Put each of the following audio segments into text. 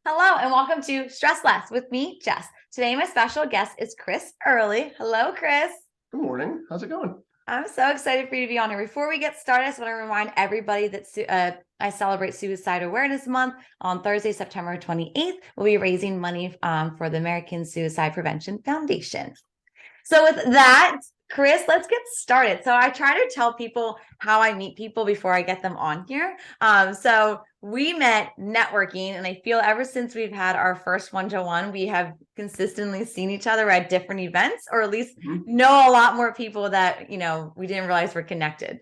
Hello and welcome to Stress Less with me, Jess. Today, my special guest is Chris Early. Hello, Chris. Good morning. How's it going? I'm so excited for you to be on here. Before we get started, I just want to remind everybody that I celebrate Suicide Awareness Month on Thursday, September 28th. We'll be raising money for the American Suicide Prevention Foundation. So with that, Chris, let's get started. So I try to tell people how I meet people before I get them on here. So we met networking, and I feel ever since we've had our first one-to-one, we have consistently seen each other at different events, or at least know a lot more people that, we didn't realize were connected.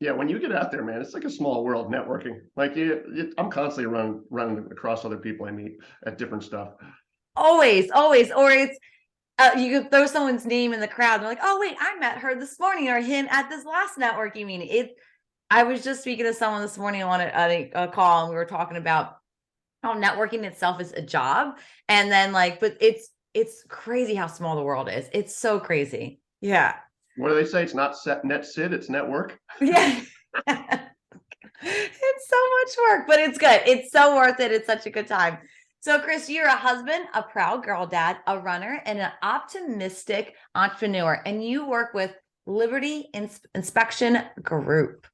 Yeah, when you get out there, man, it's like a small world networking. Like I'm constantly running across other people I meet at different stuff. Always, always. Or it's you could throw someone's name in the crowd and they're like, oh wait, I met her this morning or him at this last networking meeting. I was just speaking to someone this morning on a call, and we were talking about how networking itself is a job. And then but it's crazy how small the world is. It's so crazy. Yeah. What do they say? It's not net sid, it's network. Yeah. It's so much work, but it's good. It's so worth it. It's such a good time. So, Chris, you're a husband, a proud girl dad, a runner, and an optimistic entrepreneur. And you work with Liberty Inspection Group.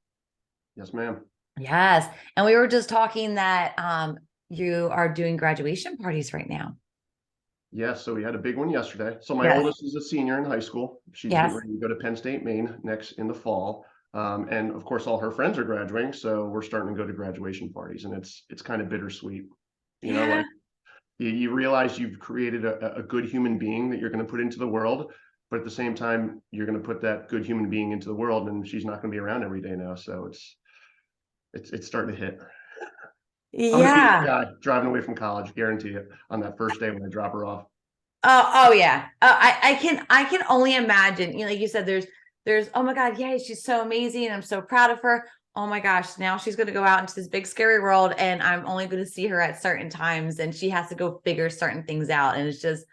Yes, ma'am. Yes. And we were just talking that you are doing graduation parties right now. Yes, so we had a big one yesterday. So my Yes. oldest is a senior in high school. She's getting Yes. ready to go to Penn State, Maine next in the fall. And of course, all her friends are graduating, so we're starting to go to graduation parties, and it's kind of bittersweet. Yeah. Like you realize you've created a good human being that you're going to put into the world, but at the same time, you're going to put that good human being into the world, and she's not going to be around every day now. So it's starting to hit. I'm going to be that Yeah. guy driving away from college, guarantee it, on that first day when I drop her off. Oh yeah. I can only imagine. Like you said, there's oh my God, yay, she's so amazing. I'm so proud of her. Oh my gosh, now she's going to go out into this big scary world, and I'm only going to see her at certain times, and she has to go figure certain things out. And it's just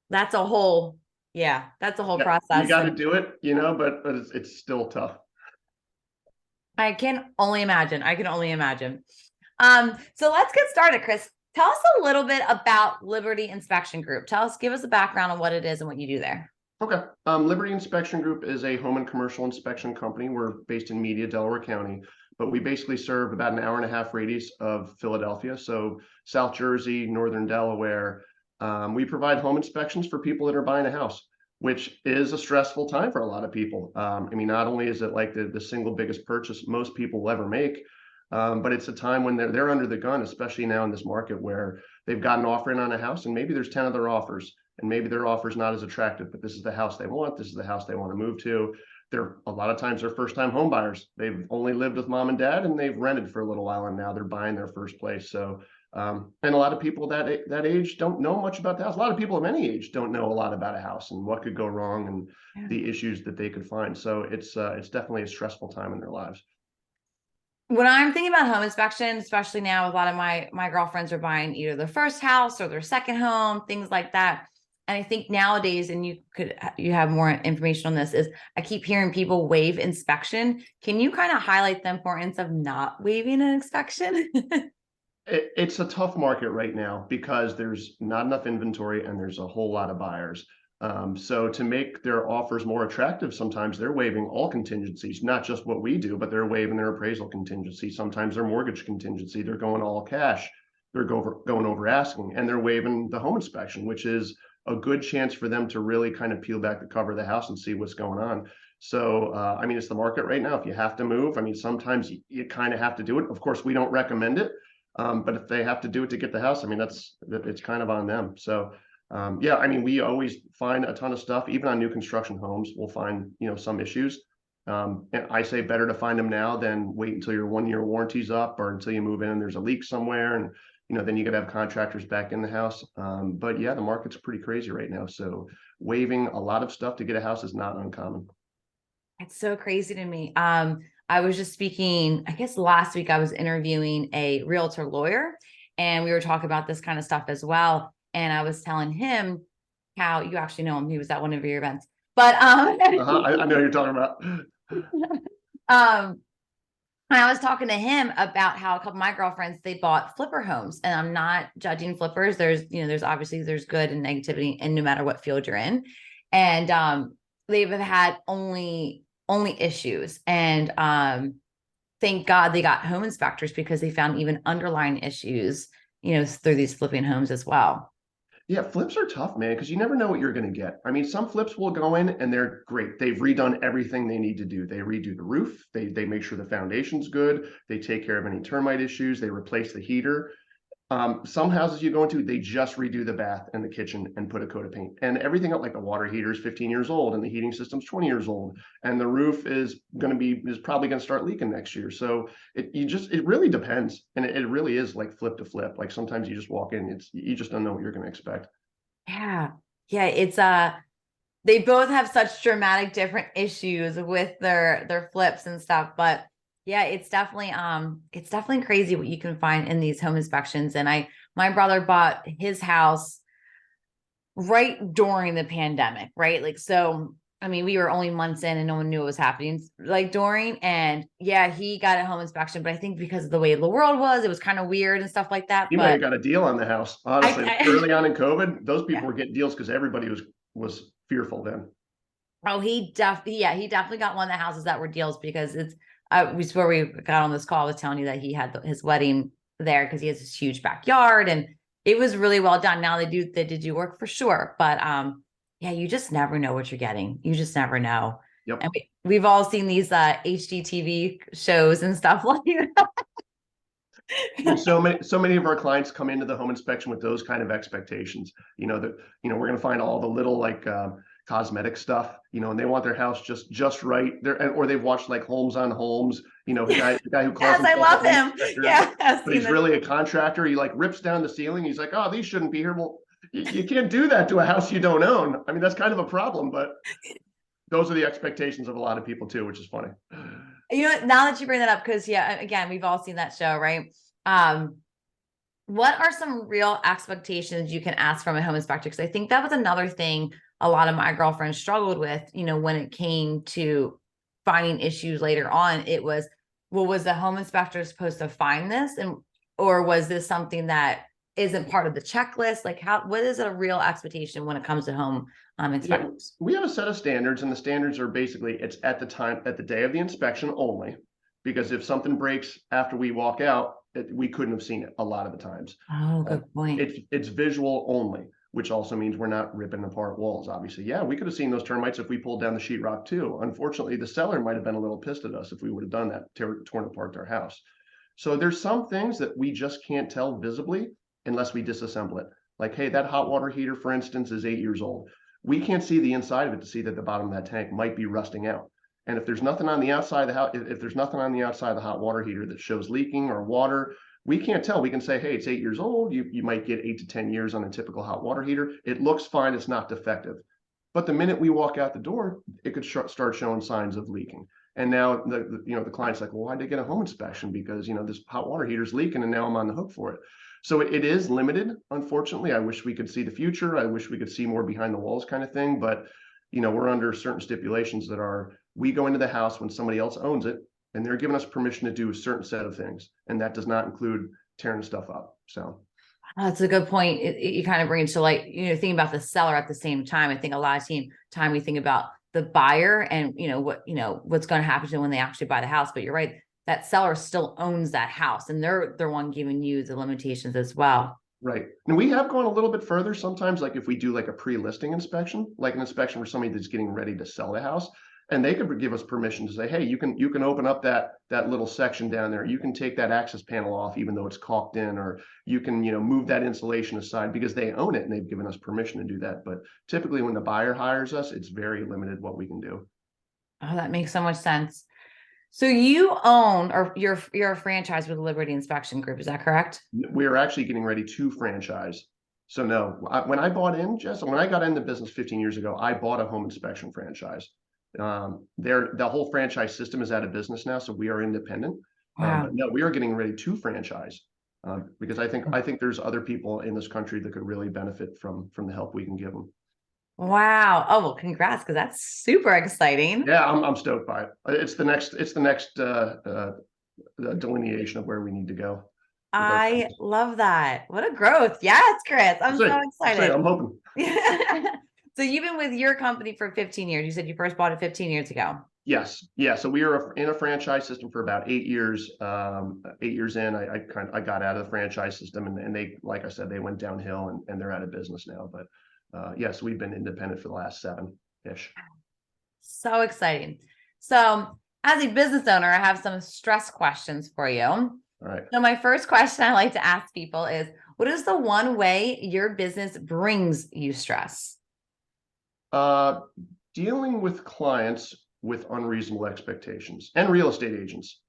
that's a whole that's a whole Yeah, you process. got to And do it, but it's still tough. I can only imagine. I can only imagine. So let's get started, Chris. Tell us a little bit about Liberty Inspection Group. Give us a background on what it is and what you do there. Okay. Liberty Inspection Group is a home and commercial inspection company. We're based in Media, Delaware County, but we basically serve about an hour and a half radius of Philadelphia. So South Jersey, Northern Delaware. We provide home inspections for people that are buying a house, which is a stressful time for a lot of people. Not only is it like the single biggest purchase most people will ever make, but it's a time when they're under the gun, especially now in this market where they've got an offer in on a house and maybe there's 10 other offers, and maybe their offer is not as attractive, but this is the house they want. This is the house they want to move to. They're a lot of times they're first time home buyers. They've only lived with mom and dad and they've rented for a little while, and now they're buying their first place. So, and a lot of people that age don't know much about the house. A lot of people of any age don't know a lot about a house and what could go wrong and Yeah. the issues that they could find. So it's definitely a stressful time in their lives. When I'm thinking about home inspection, especially now, a lot of my girlfriends are buying either their first house or their second home, things like that. And I think nowadays, and you have more information on this, is I keep hearing people waive inspection. Can you kind of highlight the importance of not waiving an inspection? It's a tough market right now because there's not enough inventory and there's a whole lot of buyers. So to make their offers more attractive, sometimes they're waiving all contingencies, not just what we do, but they're waiving their appraisal contingency. Sometimes their mortgage contingency, they're going all cash. They're going over asking, and they're waiving the home inspection, which is a good chance for them to really kind of peel back the cover of the house and see what's going on. So, it's the market right now. If you have to move, sometimes you kind of have to do it. Of course, we don't recommend it. But if they have to do it to get the house, it's kind of on them. So we always find a ton of stuff, even on new construction homes. We'll find, some issues. And I say better to find them now than wait until your 1 year warranty's up or until you move in and there's a leak somewhere. And, then you got to have contractors back in the house. But yeah, the market's pretty crazy right now. So waiving a lot of stuff to get a house is not uncommon. It's so crazy to me. I was just speaking, I guess last week I was interviewing a realtor lawyer, and we were talking about this kind of stuff as well. And I was telling him how you actually know him. He was at one of your events. But I know you're talking about. um I was talking to him about how a couple of my girlfriends, they bought flipper homes, and I'm not judging flippers. There's obviously there's good and negativity and no matter what field you're in. And they've had only issues. And thank God they got home inspectors because they found even underlying issues, through these flipping homes as well. Yeah, flips are tough, man, because you never know what you're going to get. I mean, some flips will go in and they're great. They've redone everything they need to do. They redo the roof. They make sure the foundation's good. They take care of any termite issues. They replace the heater. Some houses you go into, they just redo the bath and the kitchen and put a coat of paint. And everything else, like the water heater is 15 years old and the heating system's 20 years old. And the roof is probably going to start leaking next year. So it really depends. And it really is like flip to flip. Like sometimes you just walk in, you just don't know what you're going to expect. Yeah. Yeah. It's they both have such dramatic different issues with their flips and stuff. But yeah, it's definitely crazy what you can find in these home inspections. And my brother bought his house right during the pandemic, right? Like, so I mean, we were only months in and no one knew what was happening like during. And yeah, he got a home inspection, but I think because of the way the world was, it was kind of weird and stuff like that. You might But have got a deal on the house. Honestly, like I early on in COVID, those people yeah. were getting deals because everybody was fearful then. Oh, he definitely got one of the houses that were deals because it's we swear we got on this call. I was telling you that he had his wedding there because he has this huge backyard and it was really well done. Now they did do work for sure, but yeah, you just never know what you're getting. You just never know. Yep. And we've all seen these HGTV shows and stuff like that. And so many of our clients come into the home inspection with those kind of expectations. We're going to find all the little like cosmetic stuff, and they want their house just right. Or they've watched like Homes on Homes, the guy who calls Yes, I himself a love home him. inspector, Yeah, I've but seen he's this. really a contractor. He like rips down the ceiling. He's like, oh, these shouldn't be here. Well, you can't do that to a house you don't own. I mean, that's kind of a problem, but those are the expectations of a lot of people too, which is funny. Now that you bring that up, because yeah, again, we've all seen that show, right? Um, what are some real expectations you can ask from a home inspector? Because I think that was another thing a lot of my girlfriends struggled with, when it came to finding issues later on. It was, well, was the home inspector supposed to find this? Or was this something that isn't part of the checklist? Like what is a real expectation when it comes to home Yeah, inspectors? we have a set of standards, and the standards are basically it's at the day of the inspection only, because if something breaks after we walk out, we couldn't have seen it a lot of the times. Oh, good point. It's visual only, which also means we're not ripping apart walls. Obviously, yeah, we could have seen those termites if we pulled down the sheetrock too. Unfortunately, the seller might have been a little pissed at us if we would have done that, torn apart their house. So there's some things that we just can't tell visibly unless we disassemble it. Like, hey, that hot water heater, for instance, is 8 years old. We can't see the inside of it to see that the bottom of that tank might be rusting out. And if there's nothing on the outside of the house, if there's nothing on the outside of the hot water heater that shows leaking or water, we can't tell. We can say, hey, it's 8 years old. You might get 8 to 10 years on a typical hot water heater. It looks fine. It's not defective. But the minute we walk out the door, it could start showing signs of leaking. And now the client's like, well, why'd they get a home inspection? Because this hot water heater's leaking, and now I'm on the hook for it. So it is limited, unfortunately. I wish we could see the future. I wish we could see more behind the walls kind of thing. But we're under certain stipulations that we go into the house when somebody else owns it, and they're giving us permission to do a certain set of things, and that does not include tearing stuff up. So That's a good point. You kind of bring it to like, thinking about the seller at the same time. I think a lot of time we think about the buyer and what's going to happen to them when they actually buy the house. But you're right, that seller still owns that house, and they're one giving you the limitations as well. right. And we have gone a little bit further sometimes, like if we do like a pre-listing inspection, like an inspection for somebody that's getting ready to sell the house, and they could give us permission to say, hey, you can open up that little section down there. You can take that access panel off, even though it's caulked in, or you can, move that insulation aside, because they own it and they've given us permission to do that. But typically when the buyer hires us, it's very limited what we can do. Oh, that makes so much sense. So you own, or you're a franchise with Liberty Inspection Group, is that correct? We are actually getting ready to franchise. So no, when I bought in, Jess, when I got into business 15 years ago, I bought a home inspection franchise. The whole franchise system is out of business now, so we are independent. Wow. But no, we are getting ready to franchise, because I think there's other people in this country that could really benefit from the help we can give them. Wow. Oh, well, congrats, because that's super exciting. Yeah, I'm stoked by it. It's the next the delineation of where we need to go with our I business. love that. What a growth. Yes, Chris. I'm so We'll see. excited. I'm hoping. So you've been with your company for 15 years. You said you first bought it 15 years ago. Yes, yeah. So we were in a franchise system for about 8 years. 8 years in, I got out of the franchise system, and they, like I said, they went downhill, and they're out of business now. But yes, we've been independent for the last 7-ish. So exciting. So as a business owner, I have some stress questions for you. All right. So my first question I like to ask people is, what is the one way your business brings you stress? Uh, Dealing with clients with unreasonable expectations and real estate agents.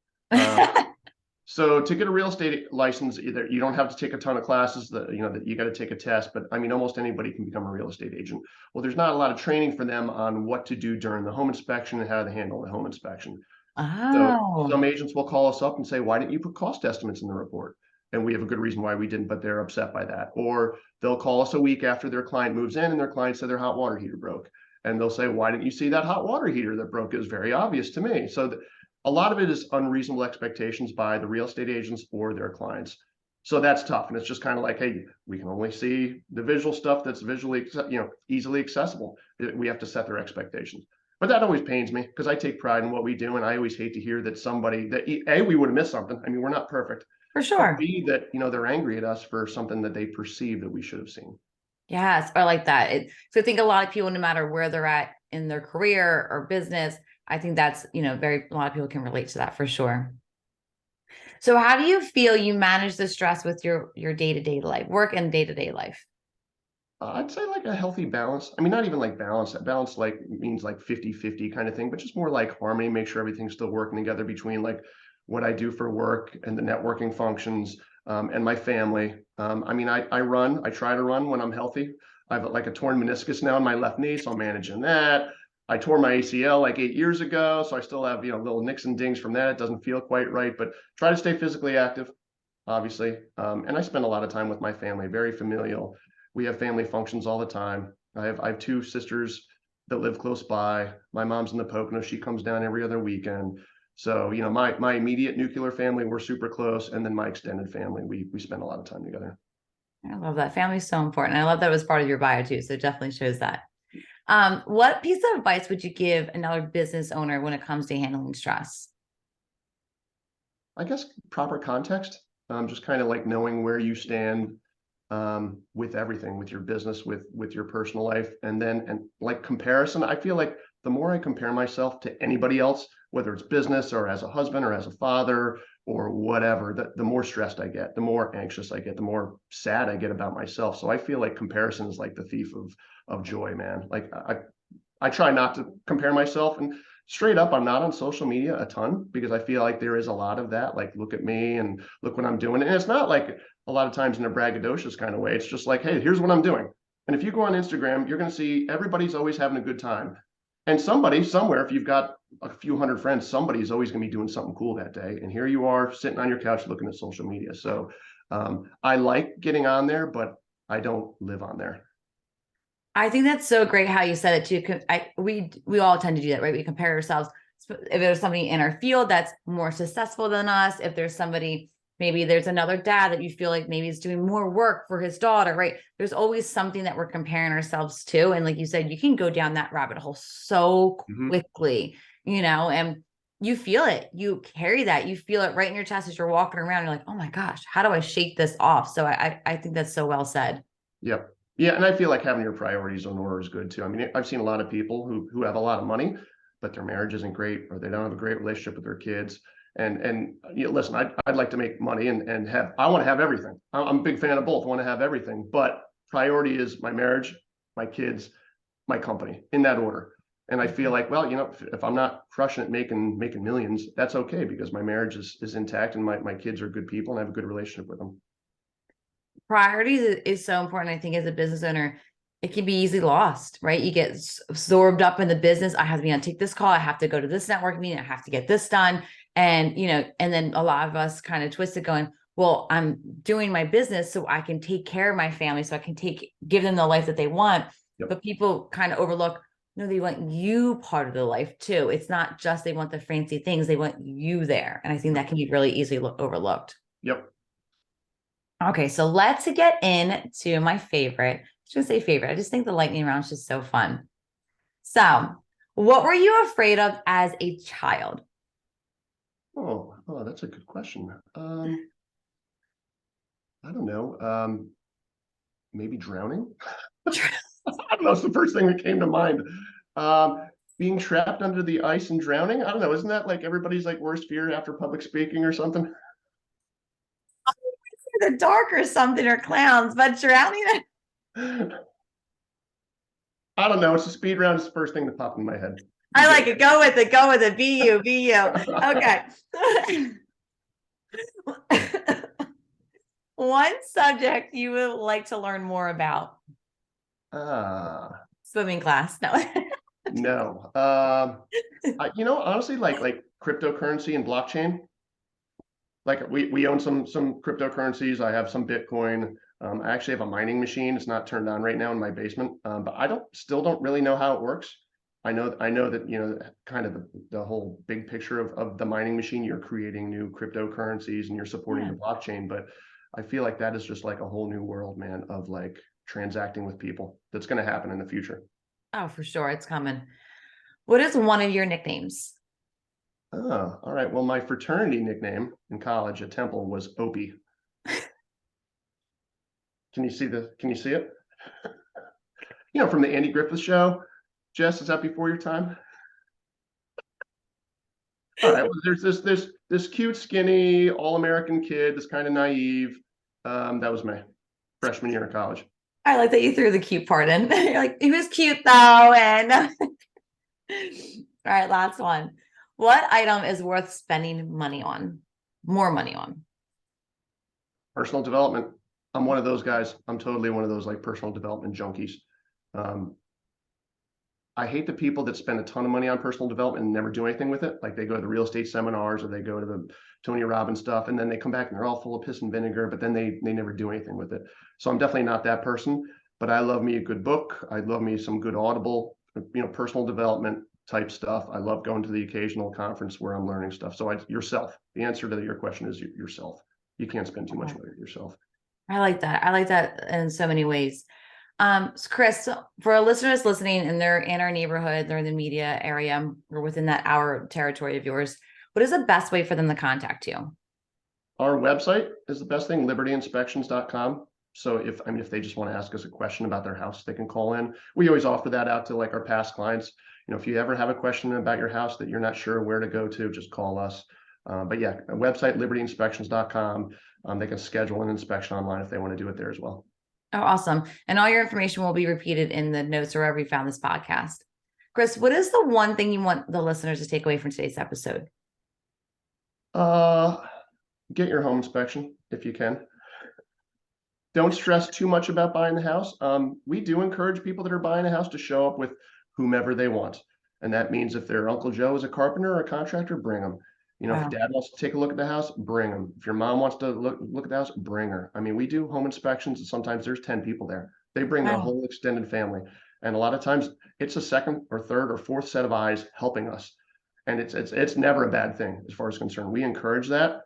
So to get a real estate license, either you don't have to take a ton of classes that you got to take a test, but I mean, almost anybody can become a real estate agent. Well, there's not a lot of training for them on what to do during the home inspection and how to handle the home inspection. So Oh, some agents will call us up and say, why didn't you put cost estimates in the report? And we have a good reason why we didn't, but they're upset by that. Or they'll call us a week after their client moves in and their client said their hot water heater broke. And they'll say, why didn't you see that hot water heater that broke? It was very obvious to me. So a lot of it is unreasonable expectations by the real estate agents or their clients. So that's tough. And it's just kind of like, hey, we can only see the visual stuff that's visually, easily accessible. We have to set their expectations. But that always pains me because I take pride in what we do. And I always hate to hear that somebody that A, we would have missed something. I mean, we're not perfect, for but sure. B, that, they're angry at us for something that they perceive that we should have seen. Yes, I like that. So I think a lot of people, no matter where they're at in their career or business, I think that's, a lot of people can relate to that for sure. So how do you feel you manage the stress with your day-to-day life, work and day-to-day life? I'd say like a healthy balance. I mean, not even like balance. Balance like means like 50-50 kind of thing, but just more like harmony, make sure everything's still working together between like what I do for work and the networking functions, and my family. I mean, I try to run when I'm healthy. I have like a torn meniscus now in my left knee, so I'm managing that. I tore my ACL like 8 years ago, so I still have, little nicks and dings from that. It doesn't feel quite right, but try to stay physically active, obviously. And I spend a lot of time with my family, very familial. We have family functions all the time. I have two sisters that live close by. My mom's in the Poconos. She comes down every other weekend. So, my immediate nuclear family, we're super close. And then my extended family, we spend a lot of time together. I love that. Family's so important. I love that was part of your bio too. So it definitely shows that. What piece of advice would you give another business owner when it comes to handling stress? I guess proper context, just kind of like knowing where you stand, with everything, with your business, with your personal life, and like comparison. I feel like the more I compare myself to anybody else, whether it's business or as a husband or as a father or whatever, the more stressed I get, the more anxious I get, the more sad I get about myself. So I feel like comparison is like the thief of joy, man. Like I try not to compare myself, and straight up, I'm not on social media a ton because I feel like there is a lot of that. Like, look at me and look what I'm doing. And it's not like a lot of times in a braggadocious kind of way. It's just like, hey, here's what I'm doing. And if you go on Instagram, you're going to see everybody's always having a good time. And somebody somewhere, if you've got a few hundred friends, somebody's always going to be doing something cool that day. And here you are sitting on your couch looking at social media. So I like getting on there, but I don't live on there. I think that's so great how you said it too. We all tend to do that, right? We compare ourselves. If there's somebody in our field that's more successful than us, if there's somebody, maybe there's another dad that you feel like maybe is doing more work for his daughter, right? There's always something that we're comparing ourselves to. And like you said, you can go down that rabbit hole so Mhm. quickly, and you feel it. You carry that. You feel it right in your chest as you're walking around. You're like, oh my gosh, how do I shake this off? So I think that's so well said. Yep. Yeah, and I feel like having your priorities in order is good too. I mean, I've seen a lot of people who have a lot of money, but their marriage isn't great, or they don't have a great relationship with their kids. And listen, I'd like to make money and have, I want to have everything. I'm a big fan of both. I want to have everything, but priority is my marriage, my kids, my company, in that order. And I feel like, well, if I'm not crushing it, making millions, that's okay because my marriage is intact and my kids are good people and I have a good relationship with them. Priorities is so important. I think as a business owner, it can be easily lost, right? You get absorbed up in the business. I have to be on take this call. I have to go to this network meeting. I have to get this done. And, and then a lot of us kind of twist it going, well, I'm doing my business so I can take care of my family, so I can give them the life that they want. Yep. But people kind of overlook, No, they want you part of the life too. It's not just they want the fancy things, they want you there. And I think that can be really easily overlooked. Yep. Okay, so let's get into my favorite. I shouldn't say favorite. I just think the lightning round is just so fun. So, what were you afraid of as a child? Oh, that's a good question. I don't know. Maybe drowning. I don't know. It's the first thing that came to mind. Um, Being trapped under the ice and drowning. I don't know. Isn't that like everybody's like worst fear after public speaking or something? The dark or something or clowns, but drowning. I don't know. It's a speed round. It's the first thing that popped in my head. I like it. Go with it. Go with it. Be you. Be you. Okay. One subject you would like to learn more about. Swimming class. No. No. Honestly, like cryptocurrency and blockchain. Like we own some cryptocurrencies. I have some Bitcoin. I actually have a mining machine. It's not turned on right now in my basement, but I still don't really know how it works. I know that kind of the whole big picture of the mining machine. You're creating new cryptocurrencies and you're supporting the blockchain, but I feel like that is just like a whole new world, man, of like transacting with people. That's going to happen in the future. Oh, for sure. It's coming. What is one of your nicknames? Oh, all right. Well, my fraternity nickname in college at Temple was Opie. Can you see it? From the Andy Griffith Show. Jess, is that before your time? All right. Well, there's this cute, skinny, all-American kid, this kind of naive. That was my freshman year of college. I like that you threw the cute part in. You're like, he was cute though. And all right, last one. What item is worth spending money on? More money on? Personal development. I'm one of those guys. I'm totally one of those like personal development junkies. I hate the people that spend a ton of money on personal development and never do anything with it. Like they go to the real estate seminars or they go to the Tony Robbins stuff, and then they come back and they're all full of piss and vinegar, but then they never do anything with it. So I'm definitely not that person, but I love me a good book. I love me some good Audible, personal development type stuff. I love going to the occasional conference where I'm learning stuff. So yourself, the answer to your question is yourself. You can't spend too much money on yourself. I like that. I like that in so many ways. So Chris, for our listeners listening and they're in our neighborhood, they're in the media area or within that hour territory of yours, what is the best way for them to contact you? Our website is the best thing, libertyinspections.com. So if they just want to ask us a question about their house, they can call in. We always offer that out to like our past clients. If you ever have a question about your house that you're not sure where to go to, just call us. But yeah, website, libertyinspections.com. They can schedule an inspection online if they want to do it there as well. Oh, awesome. And all your information will be repeated in the notes or wherever you found this podcast. Chris, what is the one thing you want the listeners to take away from today's episode? Get your home inspection if you can. Don't stress too much about buying the house. We do encourage people that are buying a house to show up with whomever they want. And that means if their Uncle Joe is a carpenter or a contractor, bring them. If dad wants to take a look at the house, bring them. If your mom wants to look at the house, bring her. I mean, we do home inspections and sometimes there's 10 people there. They bring their whole extended family. And a lot of times it's a second or third or fourth set of eyes helping us. And it's never a bad thing as far as concerned. We encourage that.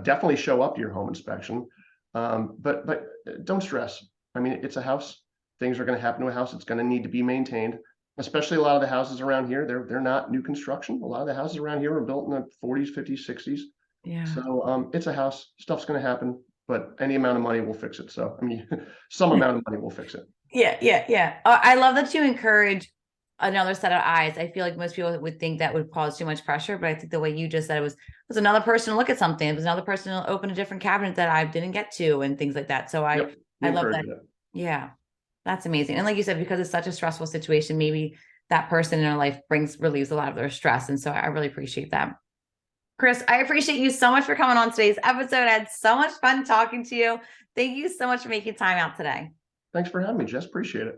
Definitely show up to your home inspection. But don't stress. I mean, it's a house. Things are going to happen to a house. It's going to need to be maintained. Especially a lot of the houses around here, they're not new construction. A lot of the houses around here were built in the 40s, 50s, 60s. Yeah. So it's a house. Stuff's going to happen, but any amount of money will fix it. So I mean, some amount of money will fix it. Yeah. I love that you encourage another set of eyes. I feel like most people would think that would cause too much pressure, but I think the way you just said it was another person to look at something. It was another person to open a different cabinet that I didn't get to and things like that. So I love that. Yeah. That's amazing. And like you said, because it's such a stressful situation, maybe that person in our life relieves a lot of their stress. And so I really appreciate that. Chris, I appreciate you so much for coming on today's episode. I had so much fun talking to you. Thank you so much for making time out today. Thanks for having me, Jess. Appreciate it.